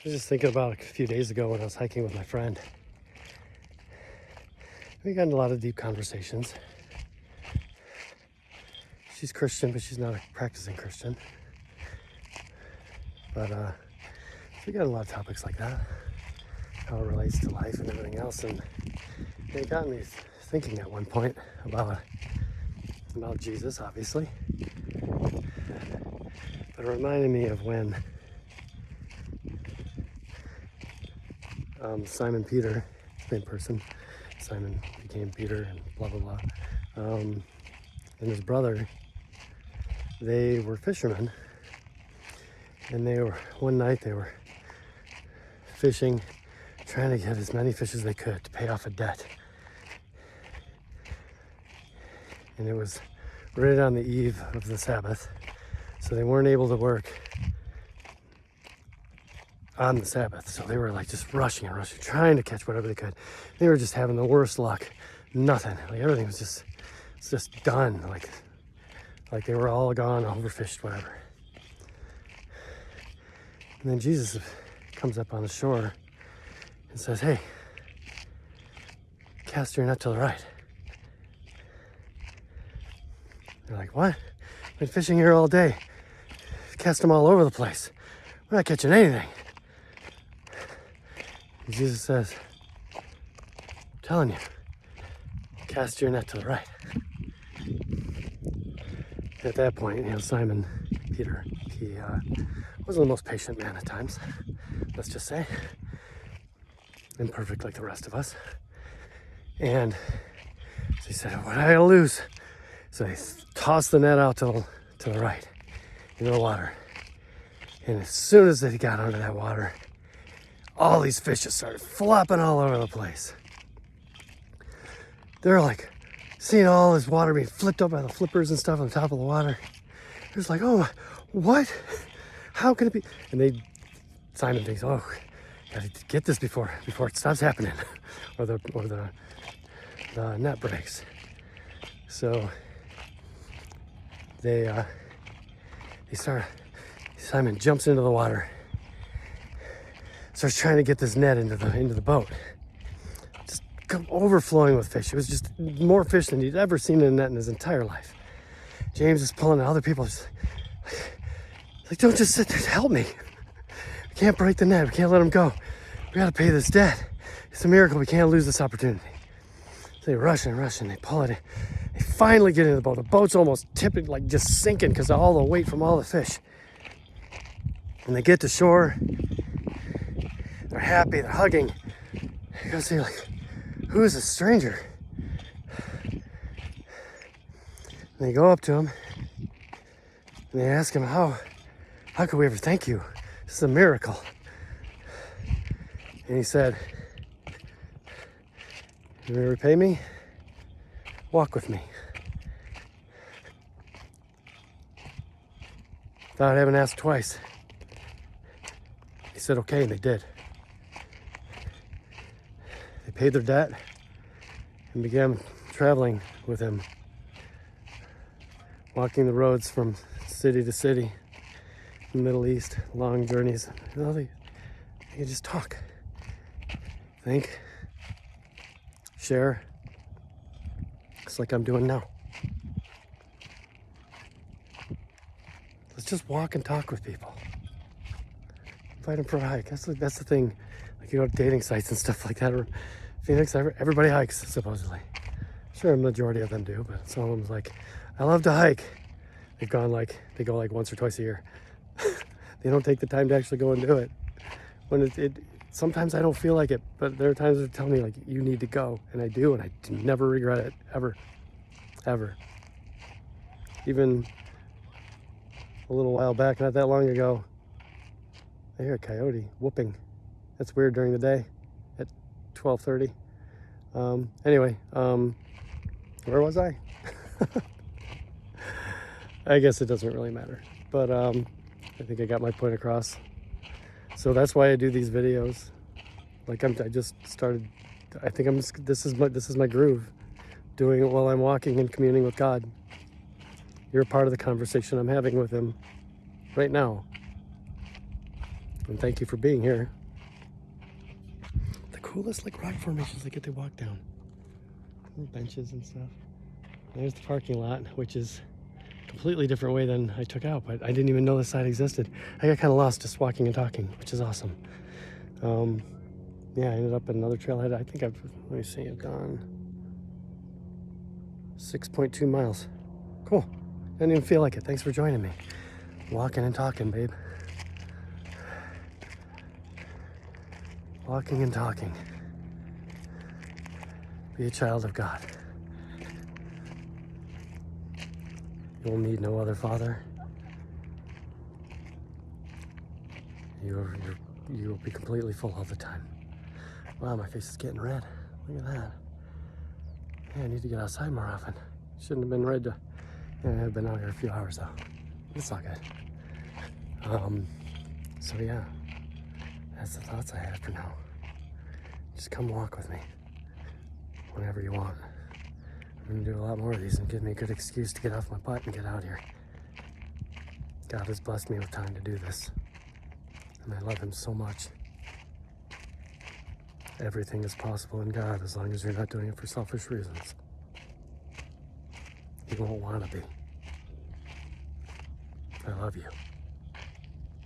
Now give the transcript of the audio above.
was just thinking about a few days ago when I was hiking with my friend. We got into a lot of deep conversations. She's Christian, but she's not a practicing Christian. But we got a lot of topics like that, how it relates to life and everything else. And it got me thinking at one point about Jesus, obviously. But it reminded me of when Simon Peter, same person, Simon became Peter and blah, blah, blah. And his brother, they were fishermen. And one night they were fishing, trying to get as many fish as they could to pay off a debt. And it was right on the eve of the Sabbath, so they weren't able to work on the Sabbath. So they were like just rushing, trying to catch whatever they could. They were just having the worst luck. Nothing. Like everything was just done. Like they were all gone, overfished, whatever. And then Jesus comes up on the shore and says, "Hey, cast your net to the right." They're like, "What? I've been fishing here all day. Cast them all over the place. We're not catching anything." And Jesus says, "I'm telling you, cast your net to the right." At that point, Simon Peter, he wasn't the most patient man at times, let's just say. Imperfect like the rest of us. And so he said, "What do I gotta lose?" So he tossed the net out to the right, into the water. And as soon as he got under that water, all these fish just started flopping all over the place. They're like seeing all this water being flipped up by the flippers and stuff on top of the water. It was like, "Oh, what? How can it be?" And Simon thinks, "Oh, gotta get this before it stops happening, or the net breaks." So Simon jumps into the water, starts trying to get this net into the boat. Just overflowing with fish. It was just more fish than he'd ever seen in a net in his entire life. James is pulling, and other people just like, "Don't just sit there, help me. We can't break the net, we can't let him go. We gotta pay this debt. It's a miracle, we can't lose this opportunity." So they rush, they pull it in. They finally get into the boat. The boat's almost tipping, like just sinking because of all the weight from all the fish. And they get to shore. They're happy, they're hugging. You gotta say, like, "Who is this stranger?" And they go up to him and they ask him, how could we ever thank you? This is a miracle. And he said, "You will repay me? Walk with me." Without having asked twice, he said okay, and they did. They paid their debt and began traveling with him, walking the roads from city to city in the Middle East, long journeys. They could just talk, think, share, just like I'm doing now. Let's just walk and talk with people. Invite them for a hike. That's the thing. Like, you go to dating sites and stuff like that. Or Phoenix, everybody hikes, supposedly. Sure, a majority of them do, but some of them's like, "I love to hike." They go like once or twice a year. They don't take the time to actually go and do it. When sometimes I don't feel like it, but there are times they tell me, like, "You need to go," and I do, and I never regret it, ever. Even a little while back, not that long ago, I hear a coyote whooping. That's weird during the day at 12:30. Anyway, where was I? I guess it doesn't really matter, but I think I got my point across. So that's why I do these videos. Like, I just started. I think this is my groove, doing it while I'm walking and communing with God. You're a part of the conversation I'm having with him right now. And thank you for being here. The coolest like rock formations I get to walk down. Little benches and stuff. There's the parking lot, which is a completely different way than I took out, but I didn't even know this side existed. I got kind of lost just walking and talking, which is awesome. Yeah, I ended up at another trailhead. I think I've gone 6.2 miles. Cool. Didn't even feel like it. Thanks for joining me. Walking and talking, babe. Walking and talking. Be a child of God. You will need no other father. You will be completely full all the time. Wow, my face is getting red. Look at that. Yeah, I need to get outside more often. Shouldn't have been red. Yeah, I've been out here a few hours though. It's all good. So yeah, that's the thoughts I had for now. Just come walk with me whenever you want. I'm gonna do a lot more of these and give me a good excuse to get off my butt and get out here. God has blessed me with time to do this, and I love him so much. Everything is possible in God as long as you're not doing it for selfish reasons. You won't want to be. I love you.